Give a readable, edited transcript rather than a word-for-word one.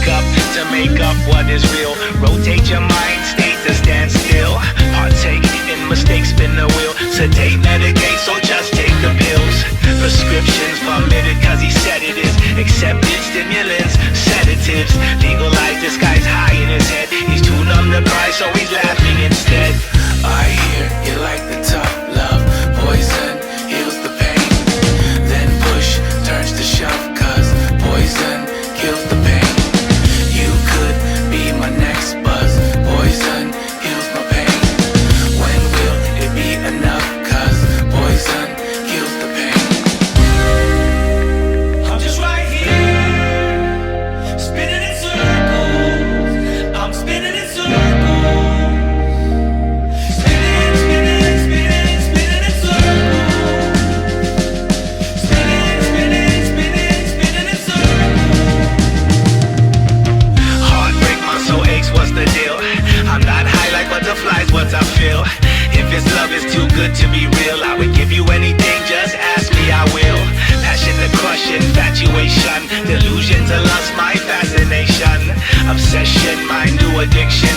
wake up to make up what is real. Rotate your mind state to stand still. Partake in mistakes, spin the wheel. Sedate, medicate, so just take the pills. Prescriptions permitted cause he said it is. Accepted stimulants, sedatives. Legalized, this guy's high in his head. He's too numb to cry, so he's laughing instead. I hear you like the tough love. Poison heals the pain. Then push turns to shove, cause poison kills the pain. You could be my next buzz. Poison heals my pain. When will it be enough? Cause poison kills the pain. I'm just right here, spinning in circles. I'm spinning in circles. Spinning, spinning, spinning, spinning in circles. Spinning, spinning, spinning, spinning in circles. Heartbreak, my soul aches, what's the deal? I'm not high like butterflies, what I feel. If this love is too good to be real, I would give you anything, just ask me, I will. Passion to crush, infatuation, delusion to lust, my fascination. Obsession, my new addiction.